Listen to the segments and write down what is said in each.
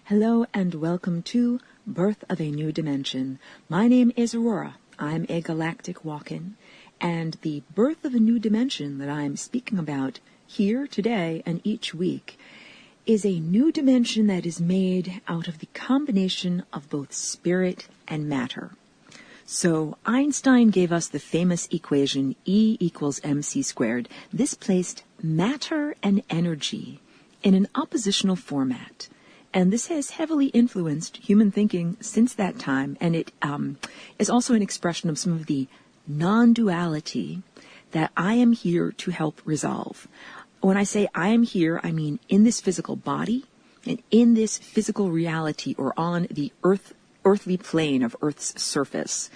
Hello and welcome to Birth of a New Dimension. My name is Aurora. I'm a galactic walk-in, and the birth of a new dimension that I'm speaking about here today and each week is a new dimension that is made out of the combination of both spirit and matter. So Einstein gave us the famous equation E equals mc squared. This placed matter and energy in an oppositional format. And this has heavily influenced human thinking since that time, and it is also an expression of some of the non-duality that I am here to help resolve. When I say I am here, I mean in this physical body and in this physical reality, or on the earthly plane of Earth's surface,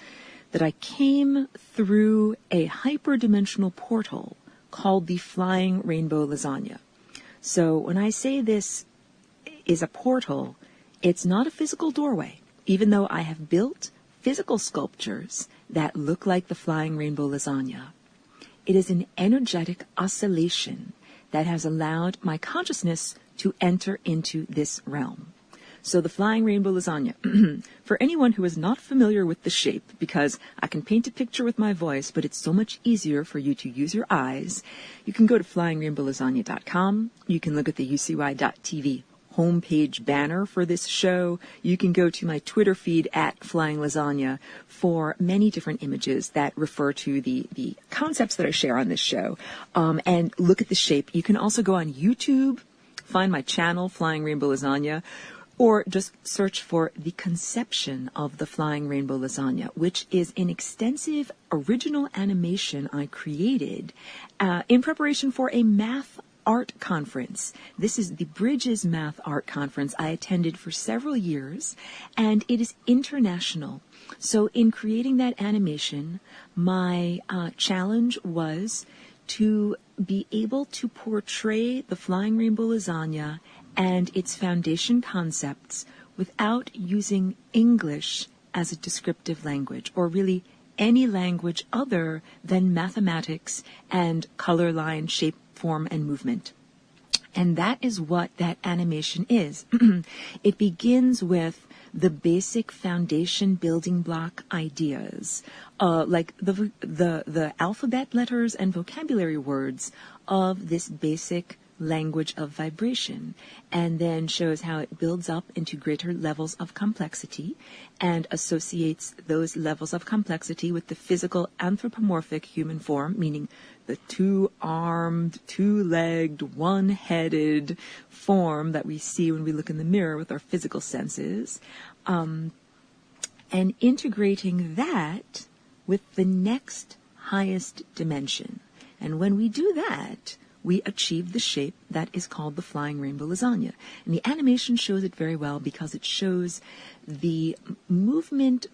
that I came through a hyperdimensional portal called the Flying Rainbow Lasagna. So when I say this is a portal, it's not a physical doorway, even though I have built physical sculptures that look like the Flying Rainbow Lasagna. It is an energetic oscillation that has allowed my consciousness to enter into this realm. So the Flying Rainbow Lasagna, for anyone who is not familiar with the shape, because I can paint a picture with my voice, but it's so much easier for you to use your eyes, you can go to flyingrainbowlasagna.com. You can look at the ucy.tv homepage banner for this show. You can go to my Twitter feed at Flying Lasagna for many different images that refer to the concepts that I share on this show, and look at the shape. You can also go on YouTube, find my channel, Flying Rainbow Lasagna, or just search for the conception of the Flying Rainbow Lasagna, which is an extensive original animation I created in preparation for a math art conference. This is the Bridges Math Art Conference I attended for several years, and it is international. So in creating that animation, my challenge was to be able to portray the Flying Rainbow Lasagna and its foundation concepts without using English as a descriptive language, or really any language other than mathematics and color, line, shape, form, and movement. And that is what that animation is. It begins with the basic foundation building block ideas, like the alphabet letters and vocabulary words of this basic language of vibration, and then shows how it builds up into greater levels of complexity and associates those levels of complexity with the physical anthropomorphic human form, meaning the two-armed, two-legged, one-headed form that we see when we look in the mirror with our physical senses, and integrating that with the next highest dimension. And when we do that, we achieve the shape that is called the Flying Rainbow Lasagna. And the animation shows it very well because it shows the movement,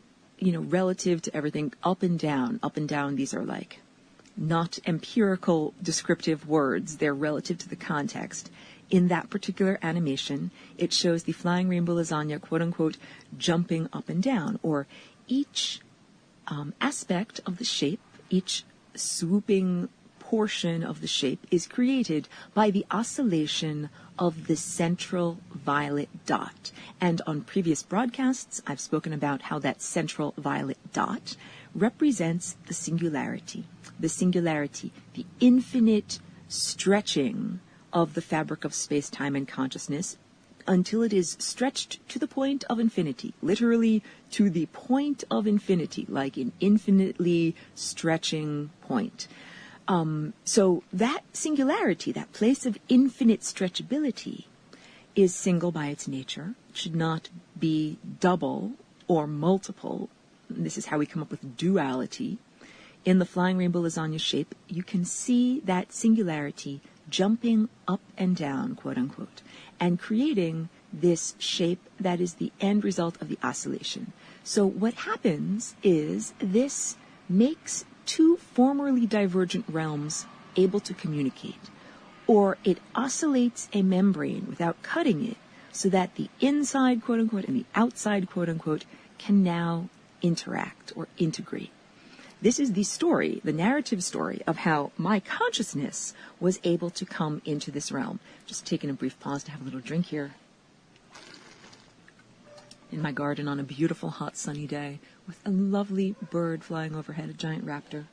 relative to everything, up and down. Up and down, these are like not empirical descriptive words. They're relative to the context. In that particular animation, it shows the Flying Rainbow Lasagna, quote-unquote, jumping up and down, or each aspect of the shape, each swooping portion of the shape is created by the oscillation of the central violet dot. And on previous broadcasts, I've spoken about how that central violet dot represents the singularity, the infinite stretching of the fabric of space-time and consciousness until it is stretched to the point of infinity, literally to the point of infinity, like an infinitely stretching point. So that singularity, that place of infinite stretchability, is single by its nature. It should not be double or multiple. This is how we come up with duality. In the Flying Rainbow Lasagna shape, you can see that singularity jumping up and down, quote unquote, and creating this shape that is the end result of the oscillation. So what happens is this makes two formerly divergent realms able to communicate, or it oscillates a membrane without cutting it so that the inside, quote unquote, and the outside, quote unquote, can now interact or integrate. This is the story, the narrative story of how my consciousness was able to come into this realm. Just taking a brief pause to have a little drink here. in my garden on a beautiful hot sunny day with a lovely bird flying overhead, a giant raptor.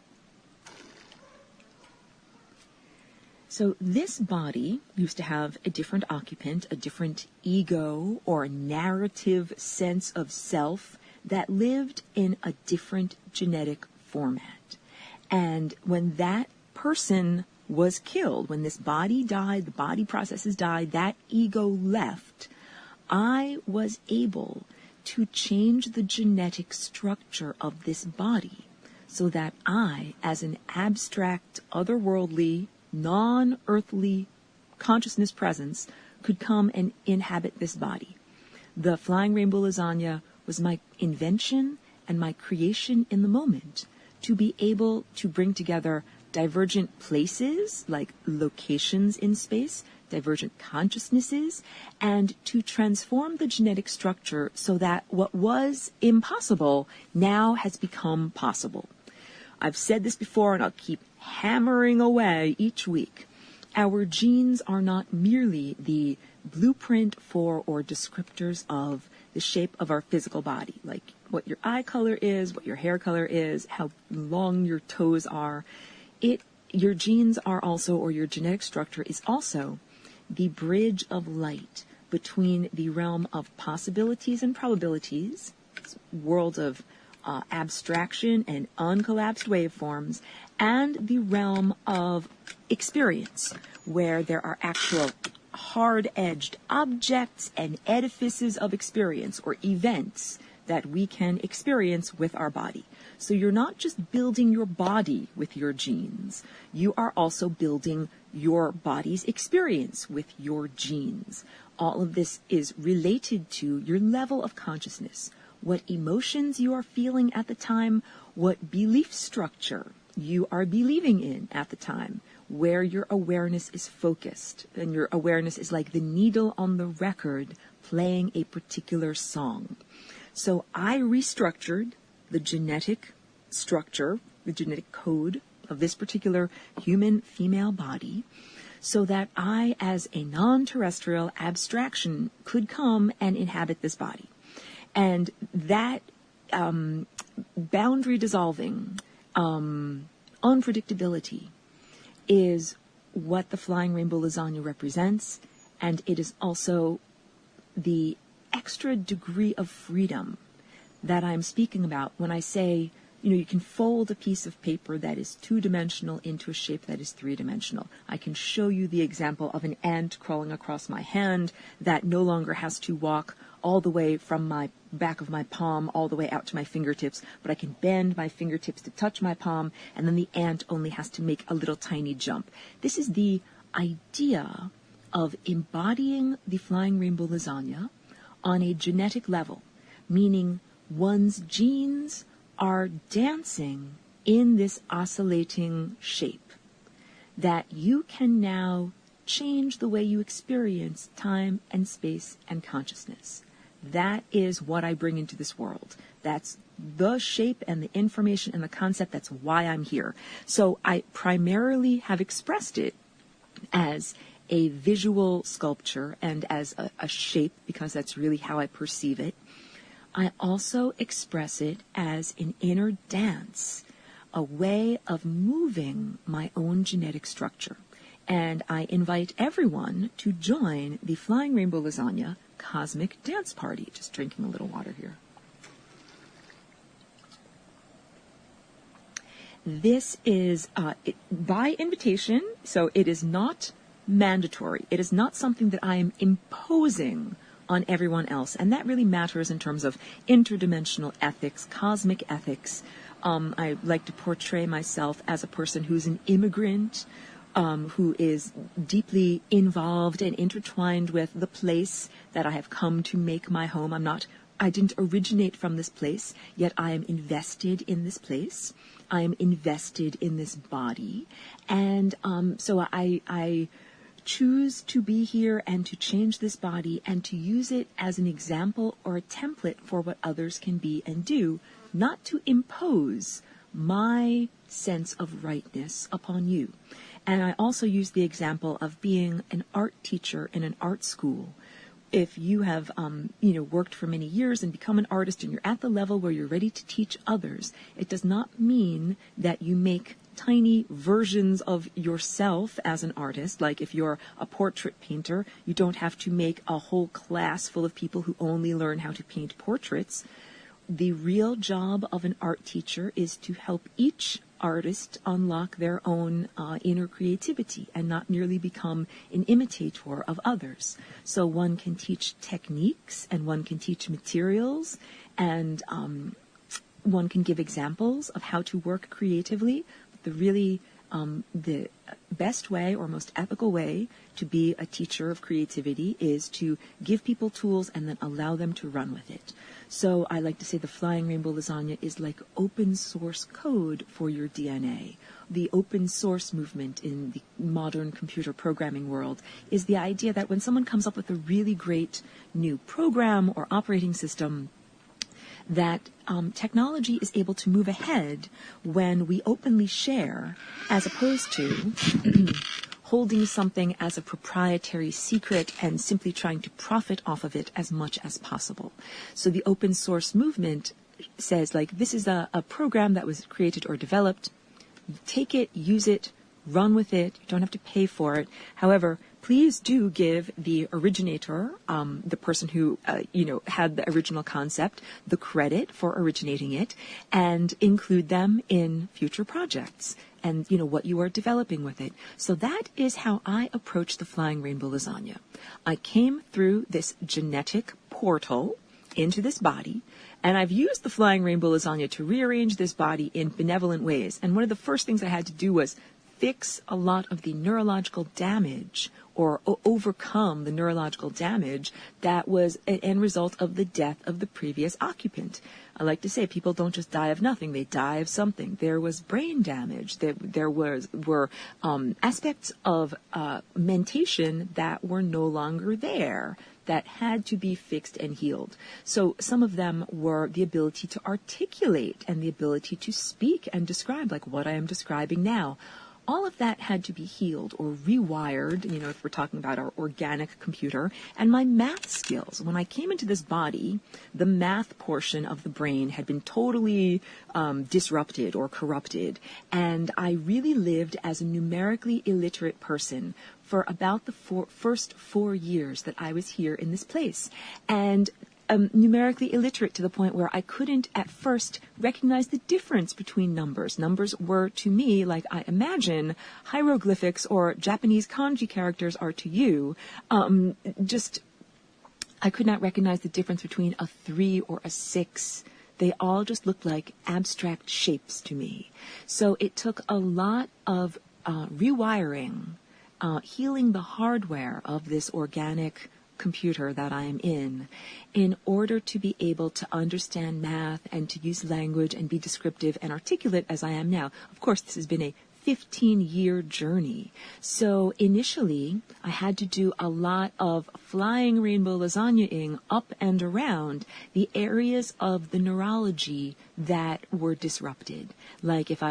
So this body used to have a different occupant, a different ego or narrative sense of self that lived in a different genetic format. And when that person was killed, when this body died, the body processes died, that ego left, I was able to change the genetic structure of this body so that I, as an abstract, otherworldly, non-earthly consciousness presence, could come and inhabit this body. The flying rainbow lasagna was my invention and my creation in the moment to be able to bring together divergent places, like locations in space, divergent consciousnesses, and to transform the genetic structure so that what was impossible now has become possible. I've said this before, and I'll keep hammering away each week. Our genes are not merely the blueprint for or descriptors of the shape of our physical body, like what your eye color is, what your hair color is, how long your toes are. Your genes are also, or your genetic structure is also, the bridge of light between the realm of possibilities and probabilities, world of abstraction and uncollapsed waveforms, and the realm of experience, where there are actual hard-edged objects and edifices of experience or events that we can experience with our body. So you're not just building your body with your genes, you are also building your body's experience with your genes. All of this is related to your level of consciousness, what emotions you are feeling at the time, what belief structure you are believing in at the time, where your awareness is focused. And your awareness is like the needle on the record playing a particular song. So I restructured the genetic structure, the genetic code of this particular human female body so that I, as a non-terrestrial abstraction, could come and inhabit this body. And that boundary dissolving unpredictability is what the flying rainbow lasagna represents, and it is also the extra degree of freedom that I'm speaking about when I say, you can fold a piece of paper that is two-dimensional into a shape that is three-dimensional. I can show you the example of an ant crawling across my hand that no longer has to walk all the way from my back of my palm all the way out to my fingertips, but I can bend my fingertips to touch my palm, and then the ant only has to make a little tiny jump. This is the idea of embodying the flying rainbow lasagna on a genetic level, meaning one's genes are dancing in this oscillating shape, that you can now change the way you experience time and space and consciousness. That is what I bring into this world. That's the shape and the information and the concept. That's why I'm here. So I primarily have expressed it as a visual sculpture and as a shape, because that's really how I perceive it. I also express it as an inner dance, a way of moving my own genetic structure. And I invite everyone to join the Flying Rainbow Lasagna Cosmic Dance Party. Just drinking a little water here. This is by invitation, so it is not mandatory. It is not something that I am imposing on everyone else, and that really matters in terms of interdimensional ethics, cosmic ethics. I like to portray myself as a person who's an immigrant, who is deeply involved and intertwined with the place that I have come to make my home. I didn't originate from this place, yet I am invested in this place. I am invested in this body. And so I choose to be here and to change this body and to use it as an example or a template for what others can be and do, not to impose my sense of rightness upon you. And I also use the example of being an art teacher in an art school. if you have, worked for many years and become an artist and you're at the level where you're ready to teach others, it does not mean that you make tiny versions of yourself as an artist. Like if you're a portrait painter, you don't have to make a whole class full of people who only learn how to paint portraits. The real job of an art teacher is to help each artist unlock their own inner creativity and not merely become an imitator of others. So one can teach techniques and one can teach materials and one can give examples of how to work creatively. The best way or most ethical way to be a teacher of creativity is to give people tools and then allow them to run with it. So I like to say the Flying Rainbow Lasagna is like open source code for your DNA. The open source movement in the modern computer programming world is the idea that when someone comes up with a really great new program or operating system, that technology is able to move ahead when we openly share, as opposed to holding something as a proprietary secret and simply trying to profit off of it as much as possible. So the open source movement says, like, this is a program that was created or developed. Take it, use it, run with it. You don't have to pay for it. However, please do give the originator, the person who, had the original concept, the credit for originating it, and include them in future projects and, what you are developing with it. So that is how I approach the Flying Rainbow Lasagna. I came through this genetic portal into this body, and I've used the Flying Rainbow Lasagna to rearrange this body in benevolent ways. And one of the first things I had to do was fix a lot of the neurological damage or overcome the neurological damage that was an end result of the death of the previous occupant. I like to say people don't just die of nothing, they die of something. There was brain damage. There were aspects of mentation that were no longer there, that had to be fixed and healed. So some of them were the ability to articulate and the ability to speak and describe, like what I am describing now. All of that had to be healed or rewired, if we're talking about our organic computer, and my math skills. When I came into this body, the math portion of the brain had been totally disrupted or corrupted, and I really lived as a numerically illiterate person for about the first 4 years that I was here in this place. And numerically illiterate to the point where I couldn't at first recognize the difference between numbers. Numbers were to me, like I imagine hieroglyphics or Japanese kanji characters are to you. I could not recognize the difference between a 3 or a 6. They all just looked like abstract shapes to me. So it took a lot of rewiring, healing the hardware of this organic computer that I am in order to be able to understand math and to use language and be descriptive and articulate as I am now. Of course, this has been a 15-year journey. So initially, I had to do a lot of flying rainbow lasagna-ing up and around the areas of the neurology that were disrupted. Like if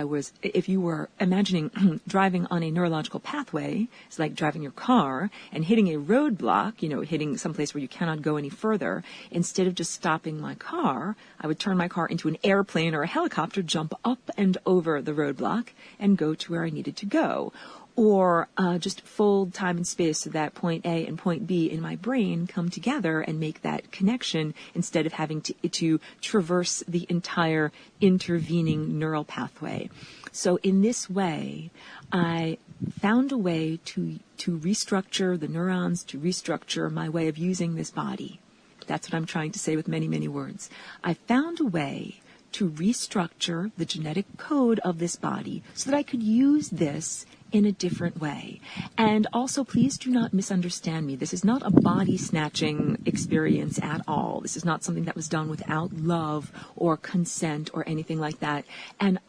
you were imagining driving on a neurological pathway, it's like driving your car and hitting a roadblock, hitting someplace where you cannot go any further. Instead of just stopping my car, I would turn my car into an airplane or a helicopter, jump up and over the roadblock, and go to where I needed to go. Or just fold time and space so that point A and point B in my brain come together and make that connection instead of having to traverse the entire intervening neural pathway. So in this way, I found a way to restructure the neurons, to restructure my way of using this body. That's what I'm trying to say with many, many words. I found a way to restructure the genetic code of this body so that I could use this in a different way. And also, please do not misunderstand me. This is not a body snatching experience at all. This is not something that was done without love or consent or anything like that. And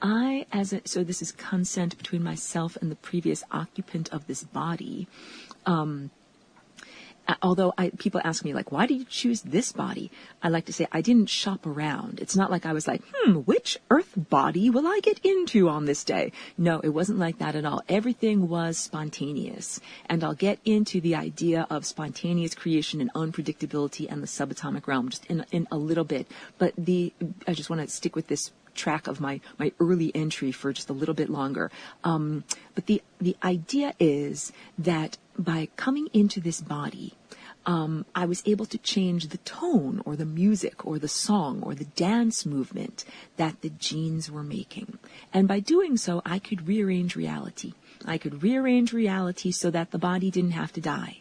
so this is consent between myself and the previous occupant of this body. although people ask me, like, why did you choose this body? I like to say I didn't shop around. It's not like I was like, which earth body will I get into on this day? No, it wasn't like that at all. Everything was spontaneous. And I'll get into the idea of spontaneous creation and unpredictability and the subatomic realm just in a little bit. But I just want to stick with this track of my early entry for just a little bit longer. But the idea is that by coming into this body, I was able to change the tone or the music or the song or the dance movement that the genes were making. And by doing so, I could rearrange reality. I could rearrange reality so that the body didn't have to die.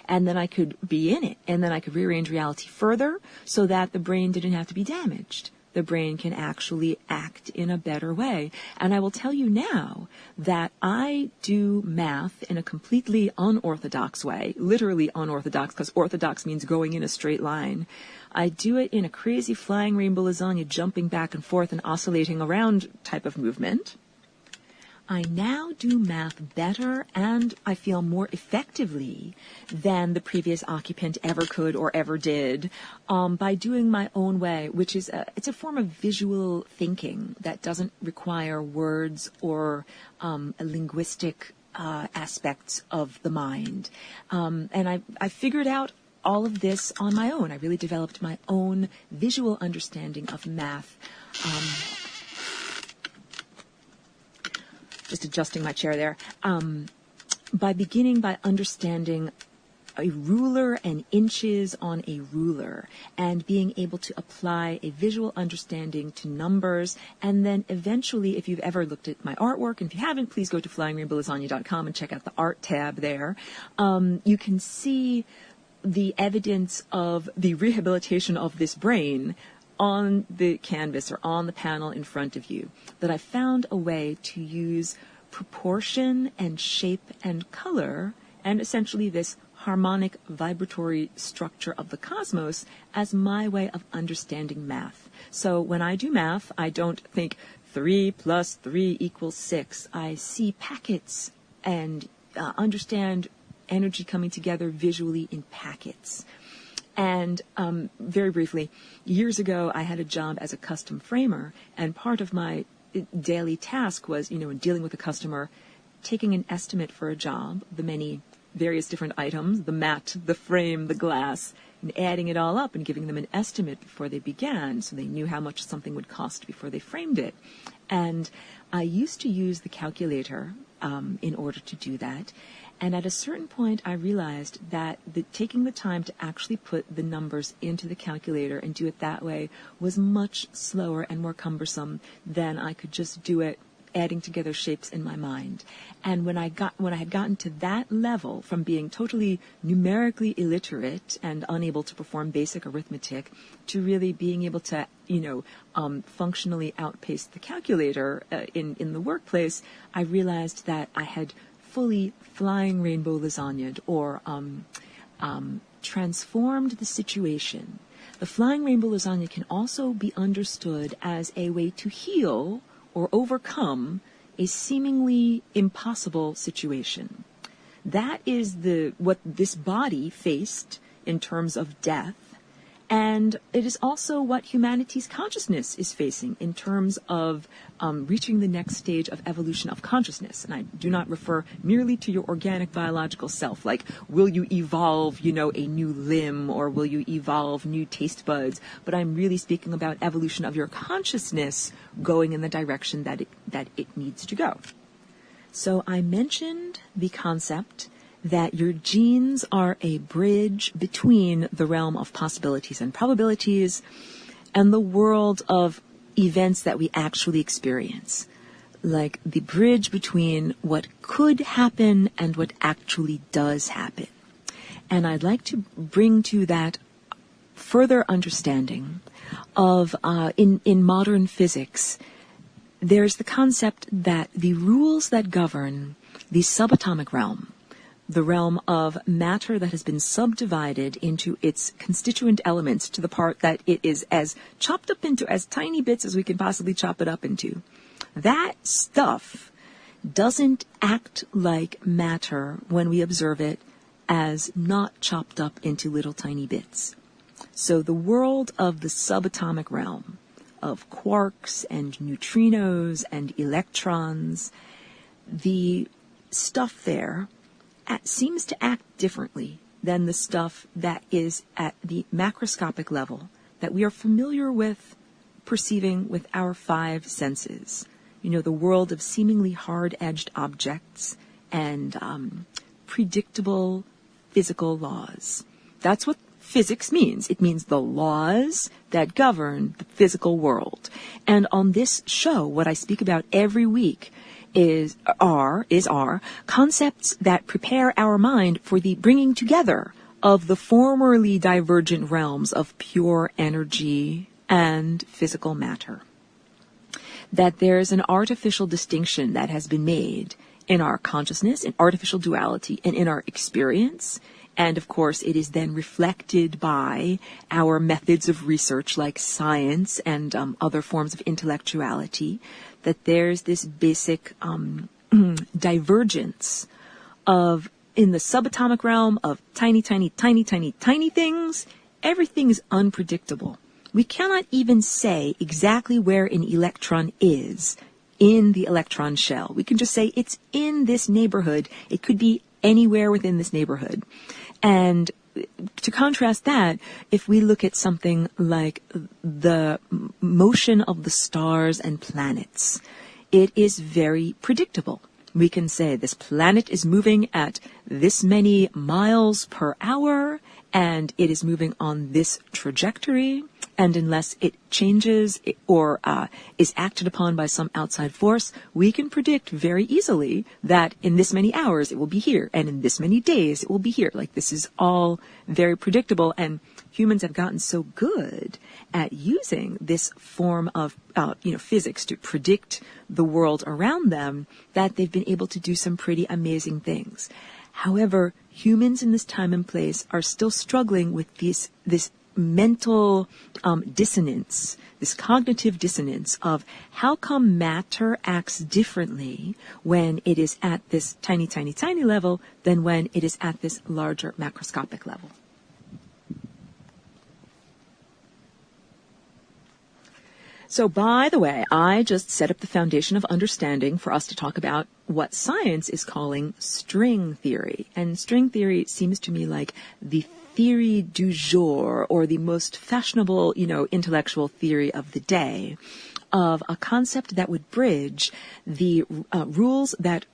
And then I could be in it. And then I could rearrange reality further so that the brain didn't have to be damaged. The brain can actually act in a better way. And I will tell you now that I do math in a completely unorthodox way, literally unorthodox, because orthodox means going in a straight line. I do it in a crazy flying rainbow lasagna, jumping back and forth and oscillating around type of movement. I now do math better and I feel more effectively than the previous occupant ever could or ever did by doing my own way, which is it's a form of visual thinking that doesn't require words or linguistic aspects of the mind. And I figured out all of this on my own. I really developed my own visual understanding of math. Just adjusting my chair there, by beginning by understanding a ruler and inches on a ruler and being able to apply a visual understanding to numbers. And then eventually, if you've ever looked at my artwork, and if you haven't, please go to flyingrainbowlasagna.com and check out the art tab there. You can see the evidence of the rehabilitation of this brain on the canvas or on the panel in front of you, that I found a way to use proportion and shape and color and essentially this harmonic vibratory structure of the cosmos as my way of understanding math. So when I do math, I don't think 3 + 3 = 6. I see packets and understand energy coming together visually in packets. And very briefly, years ago, I had a job as a custom framer, and part of my daily task was, in dealing with a customer, taking an estimate for a job, the many various different items, the mat, the frame, the glass, and adding it all up and giving them an estimate before they began so they knew how much something would cost before they framed it. And I used to use the calculator in order to do that. And at a certain point, I realized that taking the time to actually put the numbers into the calculator and do it that way was much slower and more cumbersome than I could just do it adding together shapes in my mind. And when I had gotten to that level, from being totally numerically illiterate and unable to perform basic arithmetic to really being able to, functionally outpace the calculator in the workplace, I realized that I had fully flying rainbow lasagnaed or transformed the situation. The flying rainbow lasagna can also be understood as a way to heal or overcome a seemingly impossible situation. That is what this body faced in terms of death, and it is also what humanity's consciousness is facing in terms of reaching the next stage of evolution of consciousness. And I do not refer merely to your organic biological self, like will you evolve, a new limb, or will you evolve new taste buds, but I'm really speaking about evolution of your consciousness going in the direction that it needs to go. So I mentioned the concept that your genes are a bridge between the realm of possibilities and probabilities and the world of events that we actually experience, like the bridge between what could happen and what actually does happen. And I'd like to bring to that further understanding of, in modern physics, there's the concept that the rules that govern the subatomic realm, the realm of matter that has been subdivided into its constituent elements to the part that it is as chopped up into as tiny bits as we can possibly chop it up into. That stuff doesn't act like matter when we observe it as not chopped up into little tiny bits. So the world of the subatomic realm, of quarks and neutrinos and electrons, the stuff there seems to act differently than the stuff that is at the macroscopic level that we are familiar with perceiving with our five senses. You know, the world of seemingly hard-edged objects and predictable physical laws. That's what physics means. It means the laws that govern the physical world. And on this show, what I speak about every week are concepts that prepare our mind for the bringing together of the formerly divergent realms of pure energy and physical matter. That there's an artificial distinction that has been made in our consciousness, in artificial duality, and in our experience. And of course, it is then reflected by our methods of research like science and other forms of intellectuality, that there's this basic divergence of, in the subatomic realm of tiny, tiny, tiny, tiny, tiny things, everything is unpredictable. We cannot even say exactly where an electron is in the electron shell. We can just say it's in this neighborhood. It could be anywhere within this neighborhood. And to contrast that, if we look at something like the motion of the stars and planets, it is very predictable. We can say this planet is moving at this many miles per hour, and it is moving on this trajectory, and unless it changes or is acted upon by some outside force, we can predict very easily that in this many hours it will be here, and in this many days it will be here. Like, this is all very predictable, and humans have gotten so good at using this form of physics to predict the world around them that they've been able to do some pretty amazing things. However, humans in this time and place are still struggling with this mental dissonance, this cognitive dissonance of how come matter acts differently when it is at this tiny, tiny, tiny level than when it is at this larger macroscopic level. So, by the way, I just set up the foundation of understanding for us to talk about what science is calling string theory. And string theory seems to me like the theory du jour, or the most fashionable, intellectual theory of the day, of a concept that would bridge the rules that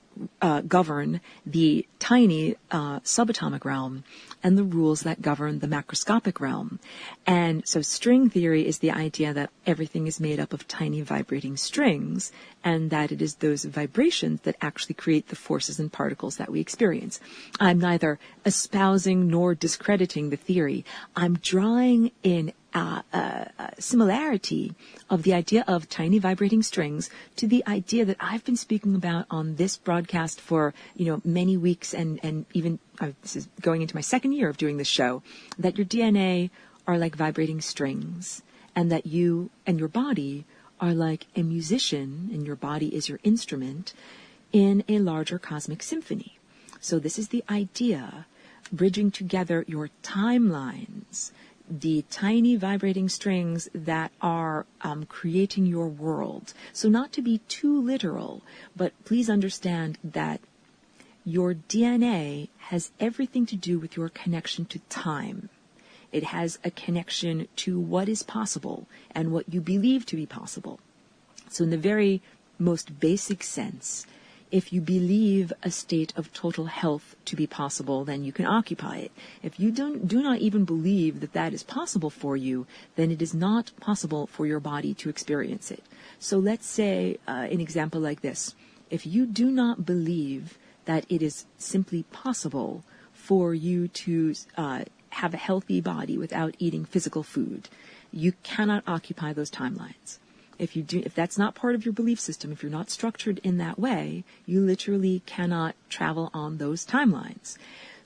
govern the tiny subatomic realm and the rules that govern the macroscopic realm. And so string theory is the idea that everything is made up of tiny vibrating strings, and that it is those vibrations that actually create the forces and particles that we experience. I'm neither espousing nor discrediting the theory. I'm drawing in similarity of the idea of tiny vibrating strings to the idea that I've been speaking about on this broadcast for, many weeks, and even this is going into my second year of doing this show, that your DNA are like vibrating strings, and that you and your body are like a musician, and your body is your instrument in a larger cosmic symphony. So this is the idea, bridging together your timelines, the tiny vibrating strings that are creating your world. So not to be too literal, but please understand that your DNA has everything to do with your connection to time. It has a connection to what is possible and what you believe to be possible. So in the very most basic sense, if you believe a state of total health to be possible, then you can occupy it. If you do not even believe that that is possible for you, then it is not possible for your body to experience it. So let's say an example like this. If you do not believe that it is simply possible for you to have a healthy body without eating physical food, you cannot occupy those timelines. If that's not part of your belief system, if you're not structured in that way, you literally cannot travel on those timelines.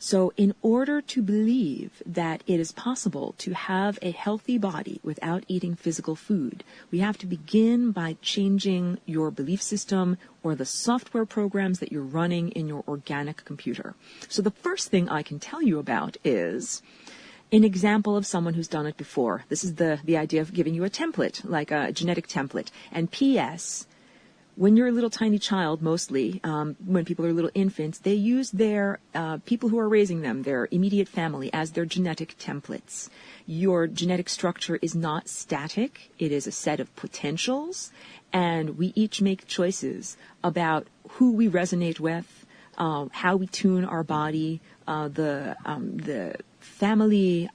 So in order to believe that it is possible to have a healthy body without eating physical food, we have to begin by changing your belief system or the software programs that you're running in your organic computer. So the first thing I can tell you about is an example of someone who's done it before. This is the idea of giving you a template, like a genetic template. And P.S., when you're a little tiny child, mostly, when people are little infants, they use their people who are raising them, their immediate family, as their genetic templates. Your genetic structure is not static. It is a set of potentials, and we each make choices about who we resonate with, how we tune our body, the family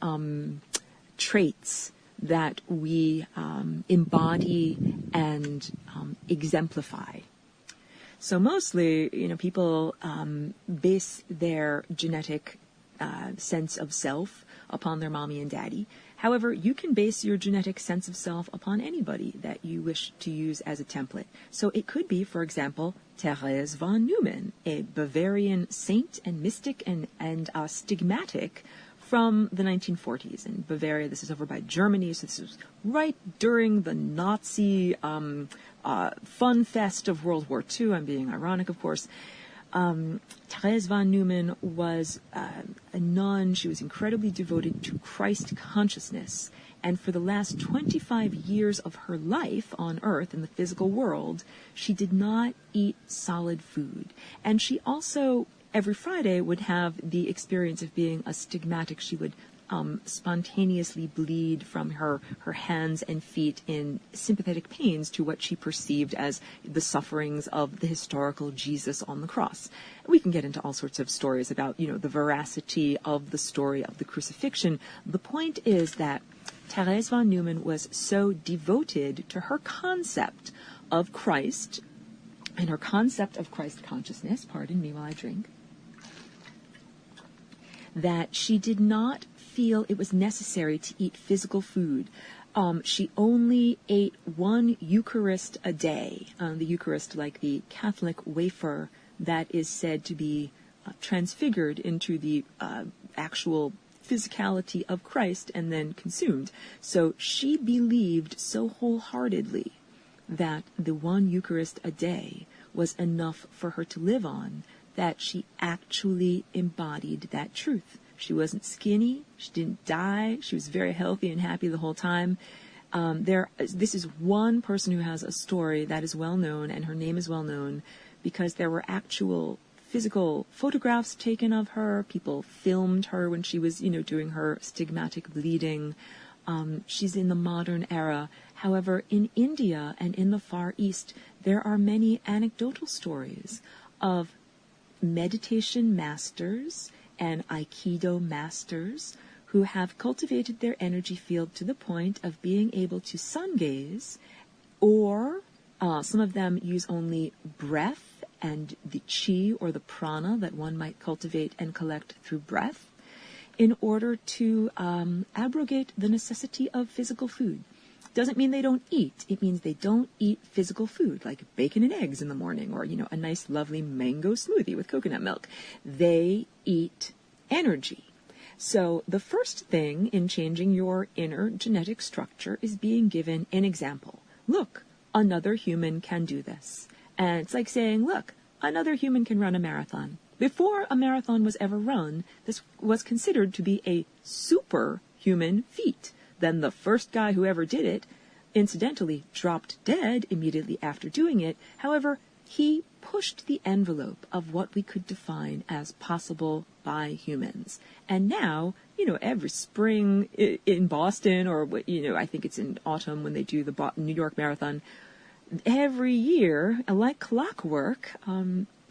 traits that we embody and exemplify. So mostly, people base their genetic sense of self upon their mommy and daddy. However, you can base your genetic sense of self upon anybody that you wish to use as a template. So it could be, for example, Therese von Neumann, a Bavarian saint and mystic and stigmatic from the 1940s. In Bavaria, this is over by Germany, so this was right during the Nazi fun fest of World War II. I'm being ironic, of course. Therese von Neumann was a nun. She was incredibly devoted to Christ consciousness. And for the last 25 years of her life on Earth in the physical world, she did not eat solid food. And she also, every Friday, would have the experience of being a stigmatic. She would spontaneously bleed from her hands and feet in sympathetic pains to what she perceived as the sufferings of the historical Jesus on the cross. We can get into all sorts of stories about, the veracity of the story of the crucifixion. The point is that Therese von Neumann was so devoted to her concept of Christ and her concept of Christ consciousness, pardon me while I drink, that she did not feel it was necessary to eat physical food. She only ate one Eucharist a day. The Eucharist, like the Catholic wafer that is said to be transfigured into the actual physicality of Christ and then consumed. So she believed so wholeheartedly that the one Eucharist a day was enough for her to live on, that she actually embodied that truth. She wasn't skinny. She didn't die. She was very healthy and happy the whole time. This is one person who has a story that is well known, and her name is well known because there were actual physical photographs taken of her. People filmed her when she was, doing her stigmatic bleeding. She's in the modern era. However, in India and in the Far East, there are many anecdotal stories of meditation masters and Aikido masters who have cultivated their energy field to the point of being able to sun gaze, or some of them use only breath and the chi or the prana that one might cultivate and collect through breath in order to abrogate the necessity of physical food. Doesn't mean they don't eat. It means they don't eat physical food, like bacon and eggs in the morning, or, a nice, lovely mango smoothie with coconut milk. They eat energy. So the first thing in changing your inner genetic structure is being given an example. Look, another human can do this. And it's like saying, look, another human can run a marathon. Before a marathon was ever run, this was considered to be a superhuman feat. Then the first guy who ever did it, incidentally, dropped dead immediately after doing it. However, he pushed the envelope of what we could define as possible by humans. And now, every spring in Boston, or, I think it's in autumn when they do the New York Marathon, every year, like clockwork,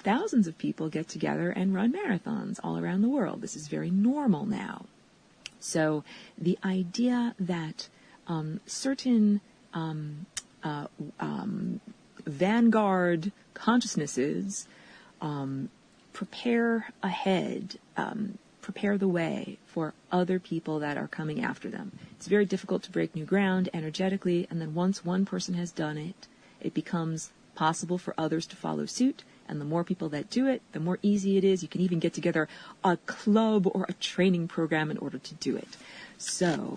thousands of people get together and run marathons all around the world. This is very normal now. So the idea that certain vanguard consciousnesses prepare ahead, prepare the way for other people that are coming after them. It's very difficult to break new ground energetically, and then once one person has done it, it becomes possible for others to follow suit, And the more people that do it, the more easy it is. You can even get together a club or a training program in order to do it. So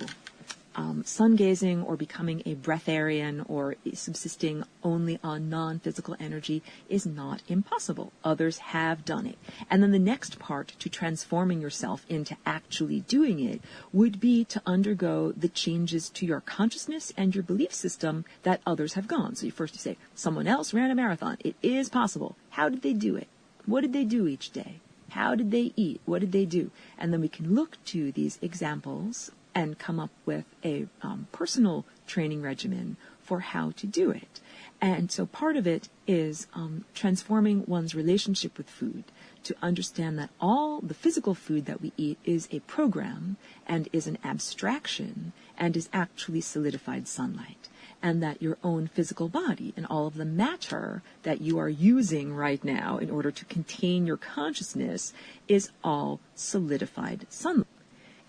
sun gazing or becoming a breatharian or subsisting only on non-physical energy is not impossible. Others have done it. And then the next part to transforming yourself into actually doing it would be to undergo the changes to your consciousness and your belief system that others have gone. So you say, someone else ran a marathon. It is possible. How did they do it? What did they do each day? How did they eat? What did they do? And then we can look to these examples and come up with a personal training regimen for how to do it. And so part of it is transforming one's relationship with food, to understand that all the physical food that we eat is a program and is an abstraction and is actually solidified sunlight, and that your own physical body and all of the matter that you are using right now in order to contain your consciousness is all solidified sunlight.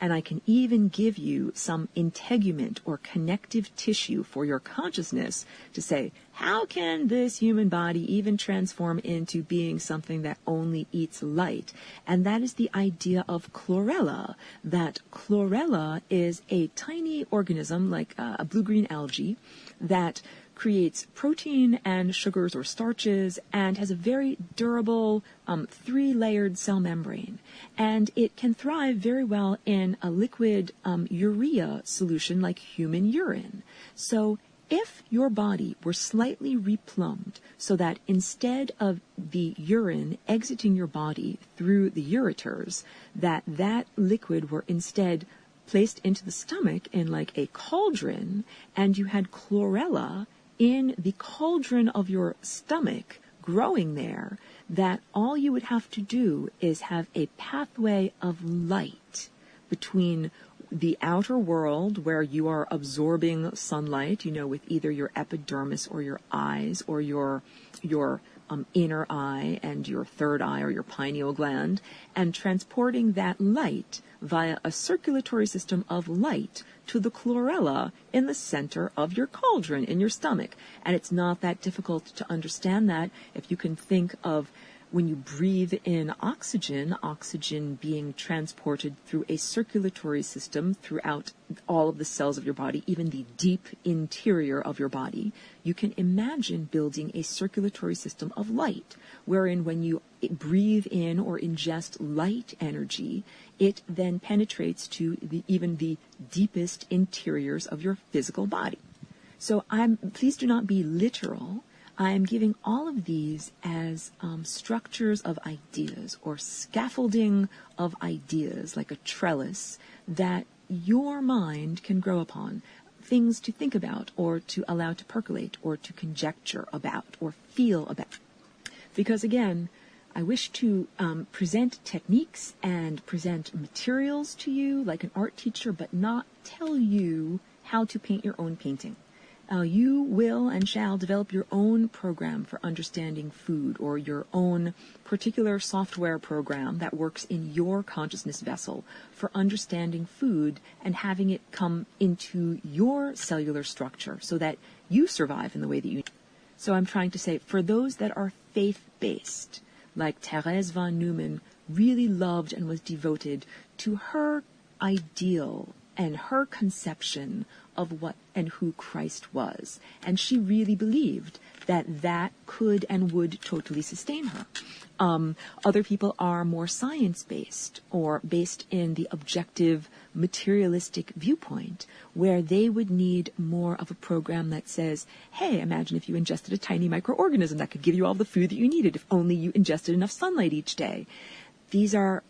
And I can even give you some integument or connective tissue for your consciousness to say, how can this human body even transform into being something that only eats light? And that is the idea of chlorella, that chlorella is a tiny organism like a blue-green algae that creates protein and sugars or starches and has a very durable 3-layered cell membrane. And it can thrive very well in a liquid urea solution like human urine. So if your body were slightly replumbed so that instead of the urine exiting your body through the ureters, that liquid were instead placed into the stomach in like a cauldron, and you had chlorella in the cauldron of your stomach growing there, that all you would have to do is have a pathway of light between the outer world where you are absorbing sunlight, with either your epidermis or your eyes or your inner eye and your third eye or your pineal gland, and transporting that light via a circulatory system of light to the chlorella in the center of your cauldron in your stomach. And it's not that difficult to understand that if you can think of when you breathe in oxygen being transported through a circulatory system throughout all of the cells of your body, even the deep interior of your body, you can imagine building a circulatory system of light, wherein when you breathe in or ingest light energy, it then penetrates to even the deepest interiors of your physical body. So please do not be literal. I am giving all of these as structures of ideas or scaffolding of ideas, like a trellis that your mind can grow upon, things to think about or to allow to percolate or to conjecture about or feel about. Because again, I wish to present techniques and present materials to you like an art teacher, but not tell you how to paint your own painting. You will and shall develop your own program for understanding food, or your own particular software program that works in your consciousness vessel for understanding food and having it come into your cellular structure so that you survive in the way that you. So I'm trying to say, for those that are faith-based, like Therese von Neumann really loved and was devoted to her ideal and her conception of what and who Christ was. And she really believed that could and would totally sustain her. Other people are more science-based or based in the objective materialistic viewpoint, where they would need more of a program that says, hey, imagine if you ingested a tiny microorganism that could give you all the food that you needed if only you ingested enough sunlight each day. These are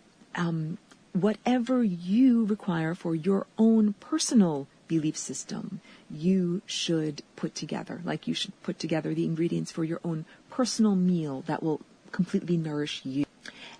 whatever you require for your own personal belief system, you should put together. Like you should put together the ingredients for your own personal meal that will completely nourish you.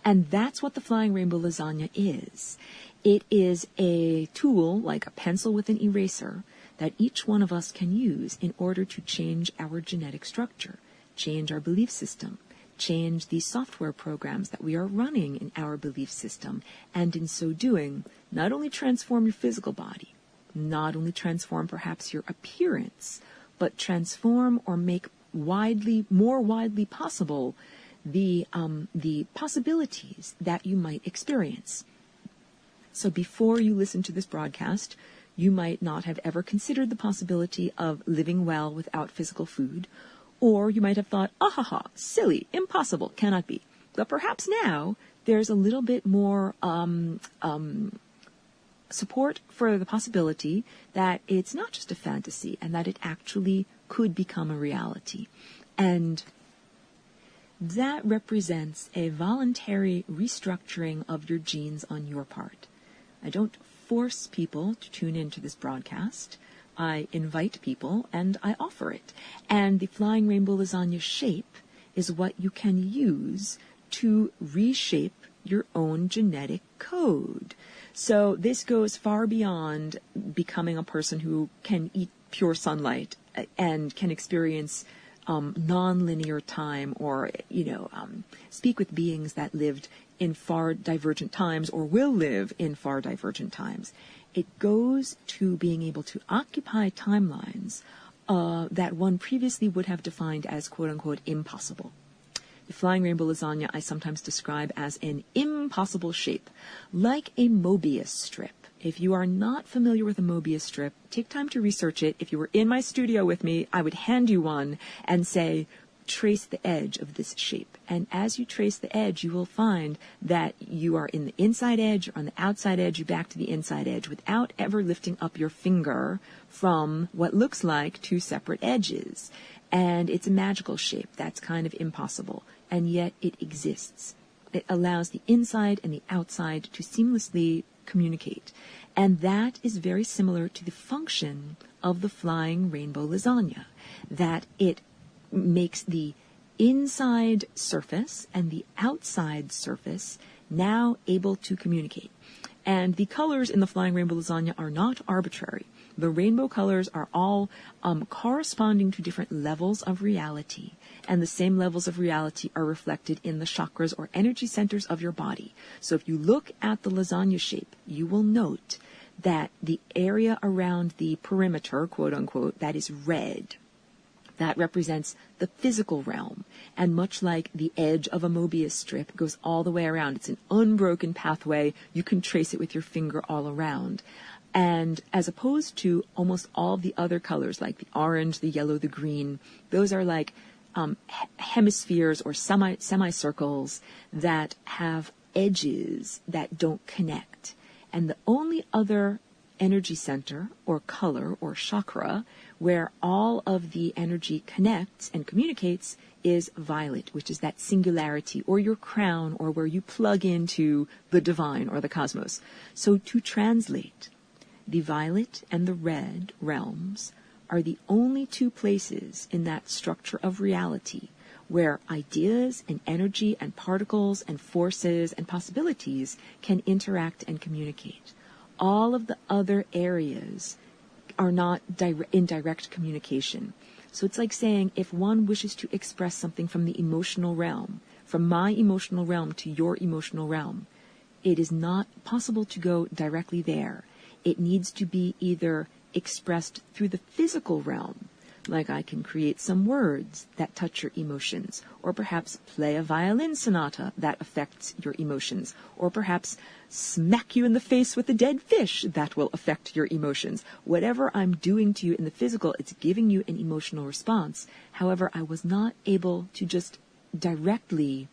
And that's what the Flying Rainbow Lasagna is. It is a tool, like a pencil with an eraser, that each one of us can use in order to change our genetic structure, change our belief system, change the software programs that we are running in our belief system, and in so doing, not only transform your physical body, not only transform perhaps your appearance, but transform or make more widely possible the possibilities that you might experience. So before you listen to this broadcast, you might not have ever considered the possibility of living well without physical food, or you might have thought, silly, impossible, cannot be. But perhaps now there's a little bit more support for the possibility that it's not just a fantasy and that it actually could become a reality. And that represents a voluntary restructuring of your genes on your part. I don't force people to tune into this broadcast. I invite people and I offer it. And the Flying Rainbow Lasagna shape is what you can use to reshape your own genetic code. So this goes far beyond becoming a person who can eat pure sunlight and can experience non-linear time, or speak with beings that lived in far divergent times or will live in far divergent times. It goes to being able to occupy timelines that one previously would have defined as quote-unquote impossible. The Flying Rainbow Lasagna I sometimes describe as an impossible shape, like a Mobius strip. If you are not familiar with a Mobius strip, take time to research it. If you were in my studio with me, I would hand you one and say, trace the edge of this shape. And as you trace the edge, you will find that you are in the inside edge or on the outside edge, you're back to the inside edge without ever lifting up your finger from what looks like two separate edges. And it's a magical shape that's kind of impossible, and yet it exists. It allows the inside and the outside to seamlessly communicate. And that is very similar to the function of the Flying Rainbow Lasagna, that it makes the inside surface and the outside surface now able to communicate. And the colors in the Flying Rainbow Lasagna are not arbitrary. The rainbow colors are all corresponding to different levels of reality, and the same levels of reality are reflected in the chakras or energy centers of your body. So if you look at the lasagna shape, you will note that the area around the perimeter, quote unquote, that is red, that represents the physical realm. And much like the edge of a Mobius strip goes all the way around, it's an unbroken pathway. You can trace it with your finger all around. And as opposed to almost all the other colors, like the orange, the yellow, the green, those are like hemispheres or semicircles that have edges that don't connect. And the only other energy center or color or chakra where all of the energy connects and communicates is violet, which is that singularity or your crown, or where you plug into the divine or the cosmos. So to translate, the violet and the red realms are the only two places in that structure of reality where ideas and energy and particles and forces and possibilities can interact and communicate. All of the other areas are not in direct communication. So it's like saying, if one wishes to express something from the emotional realm, from my emotional realm to your emotional realm, it is not possible to go directly there. It needs to be either expressed through the physical realm, like I can create some words that touch your emotions, or perhaps play a violin sonata that affects your emotions, or perhaps smack you in the face with a dead fish that will affect your emotions. Whatever I'm doing to you in the physical, it's giving you an emotional response. However, I was not able to just directly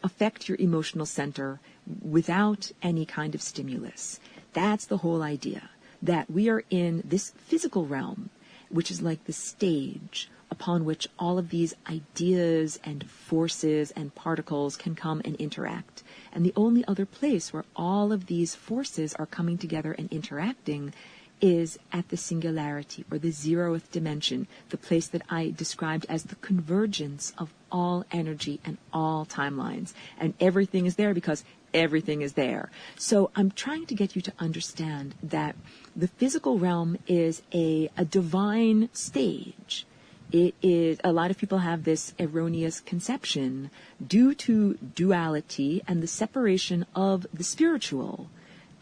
affect your emotional center without any kind of stimulus. That's the whole idea, that we are in this physical realm, which is like the stage upon which all of these ideas and forces and particles can come and interact. And the only other place where all of these forces are coming together and interacting is at the singularity, or the zeroth dimension, the place that I described as the convergence of all energy and all timelines. And everything is there because everything is there. So I'm trying to get you to understand that the physical realm is a divine stage. It is, a lot of people have this erroneous conception due to duality and the separation of the spiritual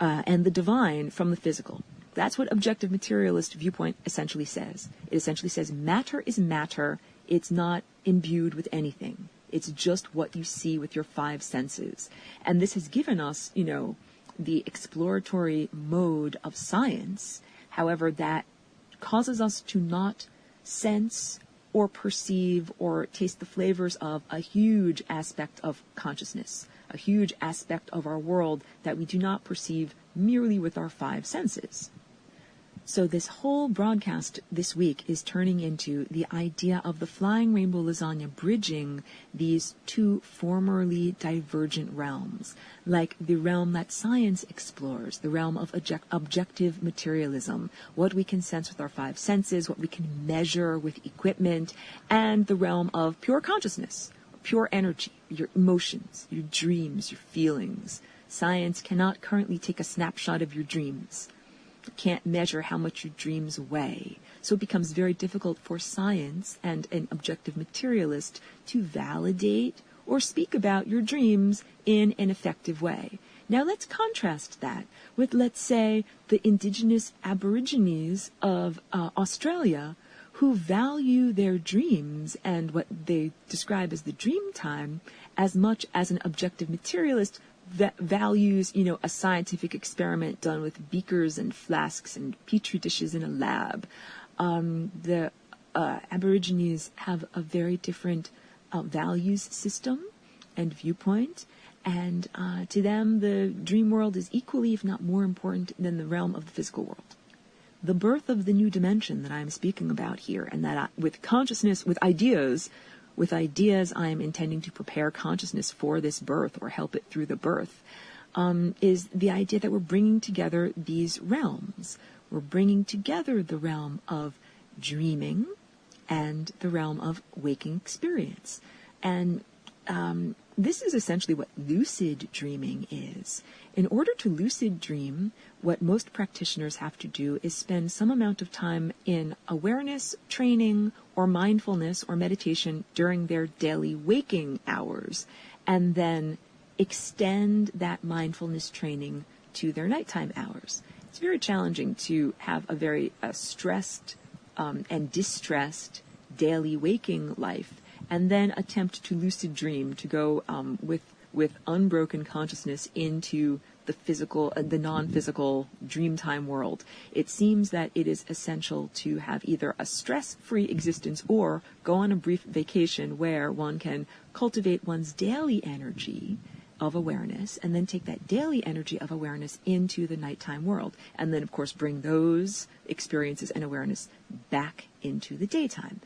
and the divine from the physical. That's what objective materialist viewpoint essentially says. It essentially says matter is matter, It's not imbued with anything. It's just what you see with your five senses. And this has given us, the exploratory mode of science. However, that causes us to not sense or perceive or taste the flavors of a huge aspect of consciousness, a huge aspect of our world that we do not perceive merely with our five senses. So this whole broadcast this week is turning into the idea of the Flying Rainbow Lasagna bridging these two formerly divergent realms, like the realm that science explores, the realm of objective materialism, what we can sense with our five senses, what we can measure with equipment, and the realm of pure consciousness, pure energy, your emotions, your dreams, your feelings. Science cannot currently take a snapshot of your dreams. Can't measure how much your dreams weigh. So it becomes very difficult for science and an objective materialist to validate or speak about your dreams in an effective way. Now let's contrast that with, let's say, the indigenous aborigines of Australia, who value their dreams and what they describe as the dream time as much as an objective materialist that values, a scientific experiment done with beakers and flasks and petri dishes in a lab. The Aborigines have a very different values system and viewpoint, and to them the dream world is equally, if not more important than the realm of the physical world. The birth of the new dimension that I'm speaking about here, and that with consciousness, with ideas, I am intending to prepare consciousness for this birth or help it through the birth, is the idea that we're bringing together these realms. We're bringing together the realm of dreaming and the realm of waking experience. And this is essentially what lucid dreaming is. In order to lucid dream, what most practitioners have to do is spend some amount of time in awareness training or mindfulness or meditation during their daily waking hours, and then extend that mindfulness training to their nighttime hours. It's very challenging to have a very stressed and distressed daily waking life, and then attempt to lucid dream, to go with unbroken consciousness into the physical, the non-physical dreamtime world. It seems that it is essential to have either a stress-free existence or go on a brief vacation where one can cultivate one's daily energy of awareness, and then take that daily energy of awareness into the nighttime world, and then of course bring those experiences and awareness back into the daytime.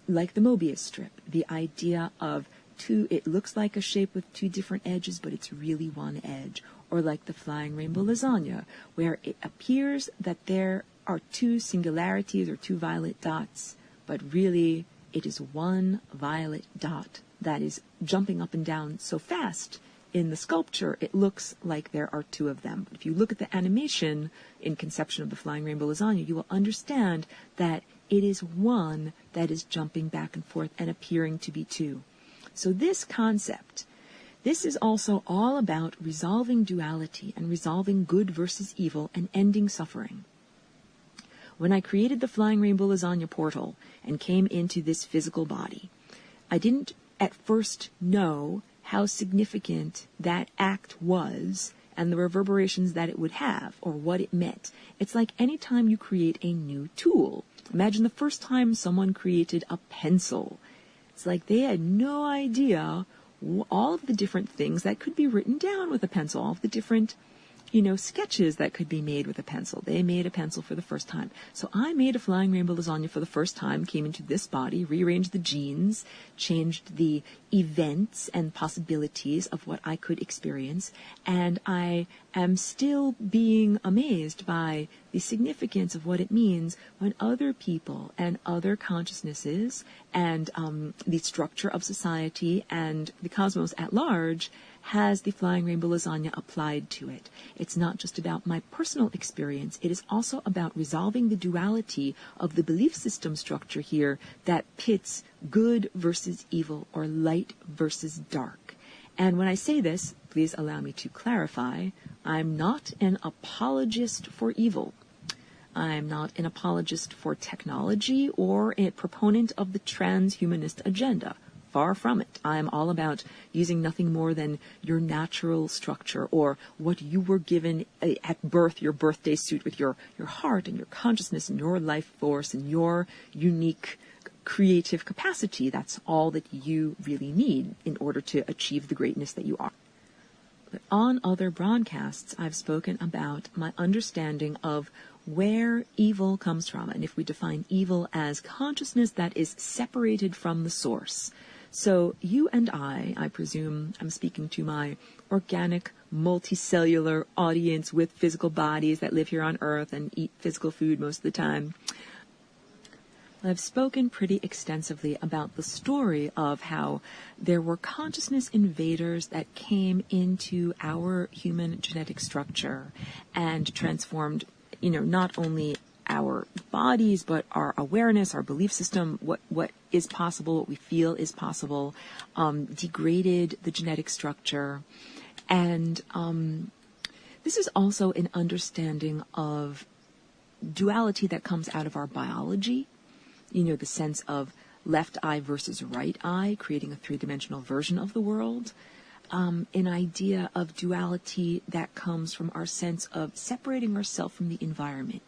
Like the Mobius strip, the idea of it looks like a shape with two different edges, but it's really one edge. Or like the Flying Rainbow Lasagna, where it appears that there are two singularities or two violet dots, but really it is one violet dot that is jumping up and down so fast in the sculpture, it looks like there are two of them. But if you look at the animation in conception of the Flying Rainbow Lasagna, you will understand that it is one that is jumping back and forth and appearing to be two. So this concept, this is also all about resolving duality and resolving good versus evil and ending suffering. When I created the Flying Rainbow Lasagna portal and came into this physical body, I didn't at first know how significant that act was and the reverberations that it would have, or what it meant. It's like any time you create a new tool. Imagine the first time someone created a pencil. It's like they had no idea all of the different things that could be written down with a pencil, all of the different, sketches that could be made with a pencil. They made a pencil for the first time. So I made a Flying Rainbow Lasagna for the first time, came into this body, rearranged the genes, changed the events and possibilities of what I could experience, and I am still being amazed by the significance of what it means when other people and other consciousnesses and the structure of society and the cosmos at large has the Flying Rainbow Lasagna applied to it. It's not just about my personal experience, it is also about resolving the duality of the belief system structure here that pits good versus evil or light versus dark. And when I say this, please allow me to clarify, I'm not an apologist for evil. I'm not an apologist for technology or a proponent of the transhumanist agenda. Far from it. I'm all about using nothing more than your natural structure, or what you were given at birth, your birthday suit with your heart and your consciousness and your life force and your unique creative capacity. That's all that you really need in order to achieve the greatness that you are. But on other broadcasts, I've spoken about my understanding of where evil comes from, and if we define evil as consciousness that is separated from the source. So you and I presume I'm speaking to my organic, multicellular audience with physical bodies that live here on Earth and eat physical food most of the time. I've spoken pretty extensively about the story of how there were consciousness invaders that came into our human genetic structure and transformed, not only our bodies, but our awareness, our belief system, what is possible, what we feel is possible, degraded the genetic structure. And this is also an understanding of duality that comes out of our biology, the sense of left eye versus right eye, creating a three-dimensional version of the world. An idea of duality that comes from our sense of separating ourselves from the environment.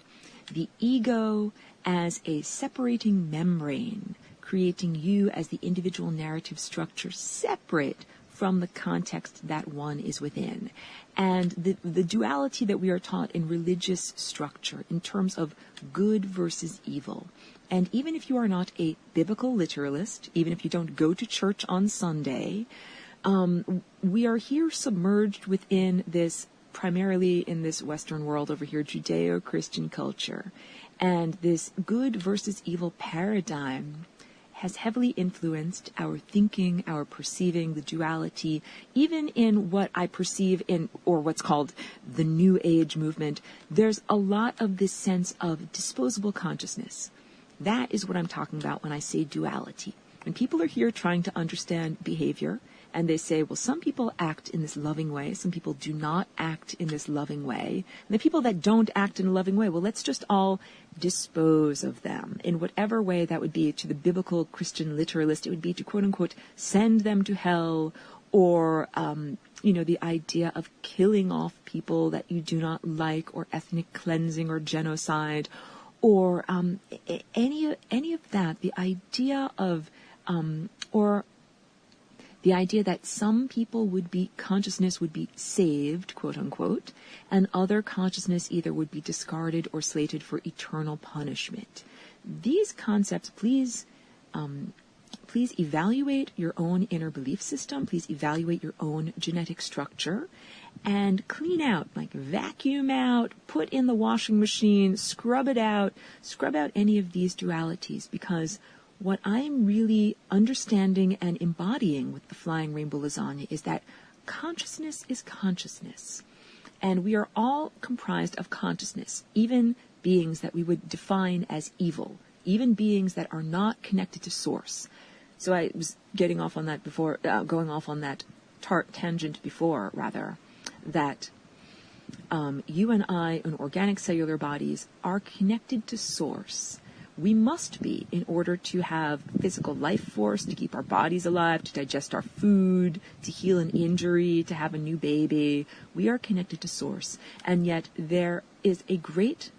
The ego as a separating membrane, creating you as the individual narrative structure separate from the context that one is within. And the duality that we are taught in religious structure in terms of good versus evil. And even if you are not a biblical literalist, even if you don't go to church on Sunday, we are here submerged within this, primarily in this Western world over here, Judeo-Christian culture. And this good versus evil paradigm has heavily influenced our thinking, our perceiving, the duality, even in what I perceive in, or what's called the New Age movement. There's a lot of this sense of disposable consciousness. That is what I'm talking about when I say duality. When people are here trying to understand behavior, and they say, well, some people act in this loving way, some people do not act in this loving way. And the people that don't act in a loving way, well, let's just all dispose of them in whatever way that would be. To the biblical Christian literalist, it would be to, quote unquote, send them to hell, or, the idea of killing off people that you do not like, or ethnic cleansing or genocide, or any of that. The idea of, the idea that some people consciousness would be saved, quote unquote, and other consciousness either would be discarded or slated for eternal punishment. These concepts, please evaluate your own inner belief system. Please evaluate your own genetic structure and clean out, vacuum out, put in the washing machine, scrub out any of these dualities, because what I'm really understanding and embodying with the Flying Rainbow Lasagne is that consciousness is consciousness. And we are all comprised of consciousness, even beings that we would define as evil, even beings that are not connected to source. So I was going off on that tangent before, that you and I, in organic cellular bodies, are connected to source. We must be, in order to have physical life force, to keep our bodies alive, to digest our food, to heal an injury, to have a new baby. We are connected to source. And yet there is a great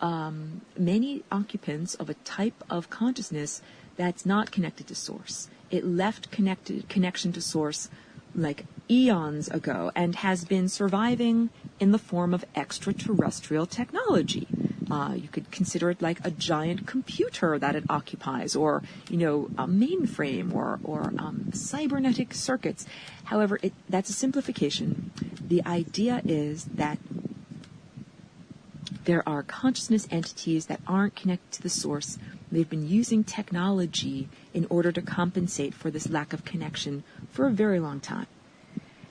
many occupants of a type of consciousness that's not connected to source. It left connection to source like eons ago and has been surviving in the form of extraterrestrial technology. You could consider it like a giant computer that it occupies, or, a mainframe, or cybernetic circuits. However, that's a simplification. The idea is that there are consciousness entities that aren't connected to the source. They've been using technology in order to compensate for this lack of connection for a very long time.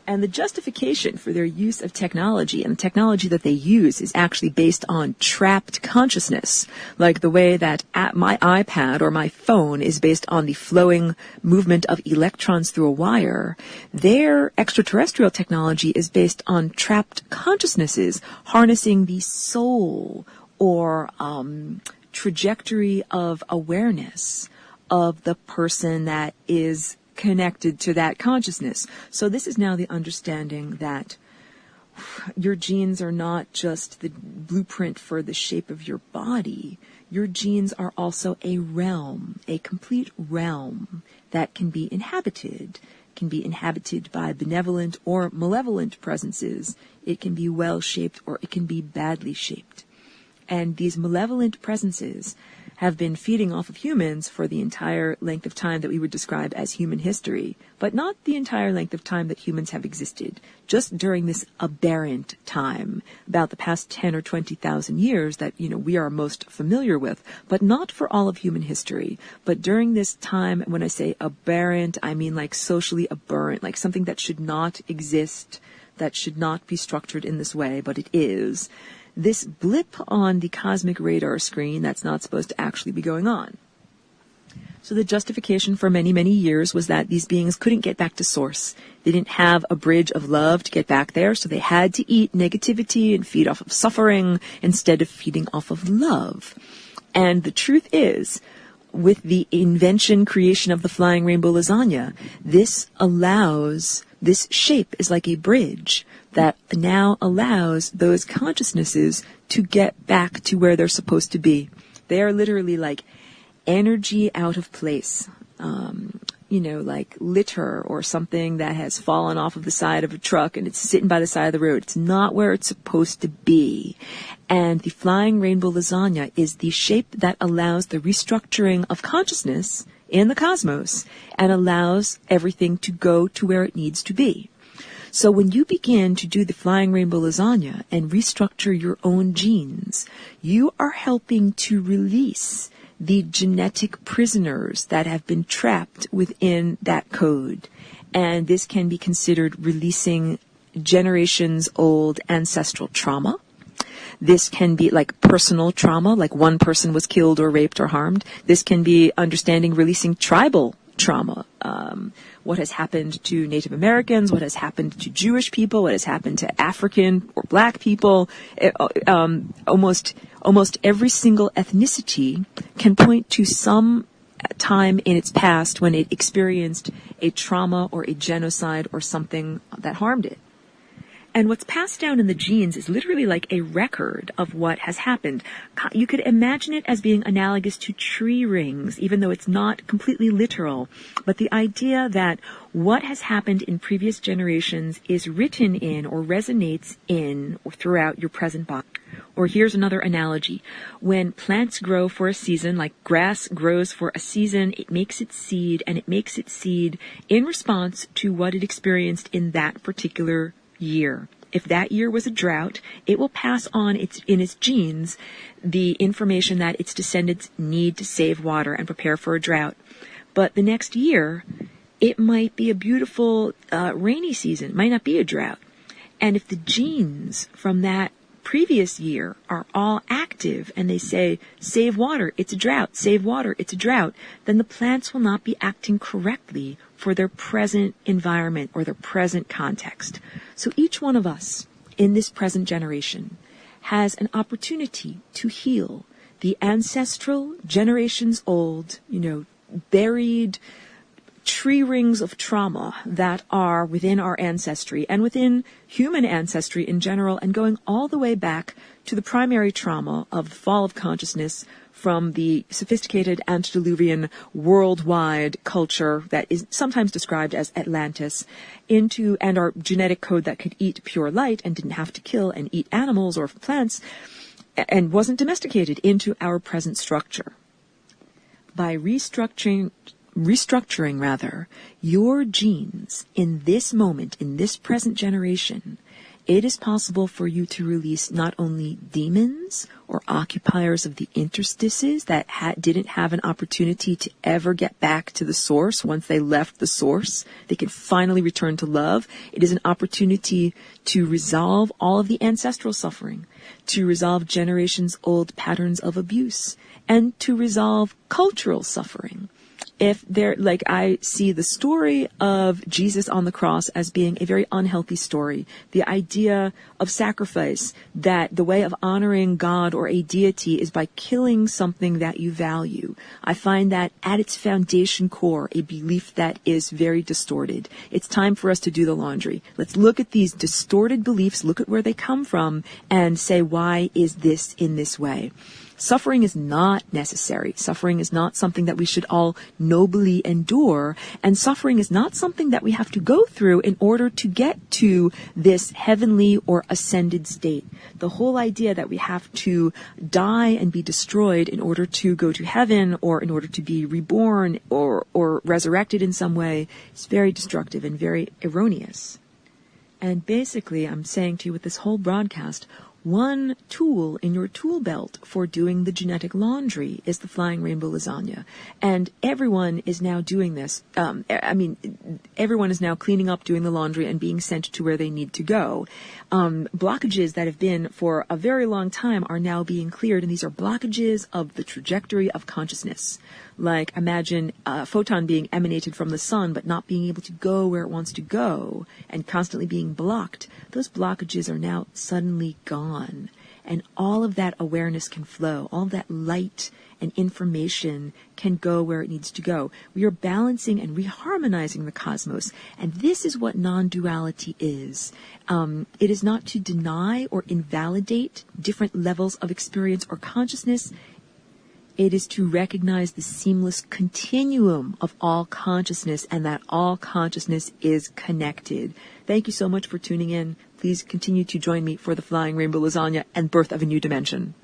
And the justification for their use of technology, and the technology that they use, is actually based on trapped consciousness, like the way that my iPad or my phone is based on the flowing movement of electrons through a wire. Their extraterrestrial technology is based on trapped consciousnesses, harnessing the soul, or trajectory of awareness of the person that is connected to that consciousness. So this is now the understanding that your genes are not just the blueprint for the shape of your body. Your genes are also a realm, a complete realm that can be inhabited by benevolent or malevolent presences. It can be well-shaped or it can be badly shaped. And these malevolent presences have been feeding off of humans for the entire length of time that we would describe as human history, but not the entire length of time that humans have existed. Just during this aberrant time, about the past 10 or 20,000 years that, we are most familiar with, but not for all of human history. But during this time, when I say aberrant, I mean like socially aberrant, like something that should not exist, that should not be structured in this way, but it is. This blip on the cosmic radar screen that's not supposed to actually be going on. So the justification for many, many years was that these beings couldn't get back to source. They didn't have a bridge of love to get back there, so they had to eat negativity and feed off of suffering instead of feeding off of love. And the truth is, with the creation of the flying rainbow lasagna, this shape is like a bridge that now allows those consciousnesses to get back to where they're supposed to be. They are literally like energy out of place, like litter or something that has fallen off of the side of a truck and it's sitting by the side of the road. It's not where it's supposed to be. And the flying rainbow lasagna is the shape that allows the restructuring of consciousness in the cosmos and allows everything to go to where it needs to be. So when you begin to do the flying rainbow lasagna and restructure your own genes, you are helping to release the genetic prisoners that have been trapped within that code. And this can be considered releasing generations-old ancestral trauma. This can be like personal trauma, like one person was killed or raped or harmed. This can be understanding releasing tribal trauma. What has happened to Native Americans, what has happened to Jewish people, what has happened to African or Black people. Almost every single ethnicity can point to some time in its past when it experienced a trauma or a genocide or something that harmed it. And what's passed down in the genes is literally like a record of what has happened. You could imagine it as being analogous to tree rings, even though it's not completely literal. But the idea that what has happened in previous generations is written in or resonates in or throughout your present body. Or here's another analogy. When plants grow for a season, like grass grows for a season, it makes its seed, and it makes its seed in response to what it experienced in that particular year. If that year was a drought, it will pass on in its genes the information that its descendants need to save water and prepare for a drought. But the next year, it might be a beautiful rainy season. It might not be a drought. And if the genes from that previous year are all active and they say, save water, it's a drought, save water, it's a drought, then the plants will not be acting correctly for their present environment or their present context. So each one of us in this present generation has an opportunity to heal the ancestral, generations old, buried tree rings of trauma that are within our ancestry and within human ancestry in general, and going all the way back to the primary trauma of the fall of consciousness from the sophisticated antediluvian worldwide culture that is sometimes described as Atlantis and our genetic code that could eat pure light and didn't have to kill and eat animals or plants and wasn't domesticated into our present structure. By restructuring your genes in this moment, in this present generation, it is possible for you to release not only demons or occupiers of the interstices that didn't have an opportunity to ever get back to the source. Once they left the source, they can finally return to love. It is an opportunity to resolve all of the ancestral suffering, to resolve generations old patterns of abuse, and to resolve cultural suffering. I see the story of Jesus on the cross as being a very unhealthy story. The idea of sacrifice, that the way of honoring God or a deity is by killing something that you value. I find that at its foundation core, a belief that is very distorted. It's time for us to do the laundry. Let's look at these distorted beliefs, look at where they come from, and say, why is this in this way? Suffering is not necessary. Suffering is not something that we should all nobly endure. And suffering is not something that we have to go through in order to get to this heavenly or ascended state. The whole idea that we have to die and be destroyed in order to go to heaven or in order to be reborn or resurrected in some way is very destructive and very erroneous. And basically, I'm saying to you with this whole broadcast, one tool in your tool belt for doing the genetic laundry is the Flying Rainbow Lasagna. And everyone is now doing this. Everyone is now cleaning up, doing the laundry, and being sent to where they need to go. Blockages that have been for a very long time are now being cleared, and these are blockages of the trajectory of consciousness. Like, imagine a photon being emanated from the sun, but not being able to go where it wants to go, and constantly being blocked. Those blockages are now suddenly gone. And all of that awareness can flow. All of that light and information can go where it needs to go. We are balancing and reharmonizing the cosmos. And this is what non-duality is. It is not to deny or invalidate different levels of experience or consciousness. It is to recognize the seamless continuum of all consciousness and that all consciousness is connected. Thank you so much for tuning in. Please continue to join me for the Flying Rainbow Lasagna and Birth of a New Dimension.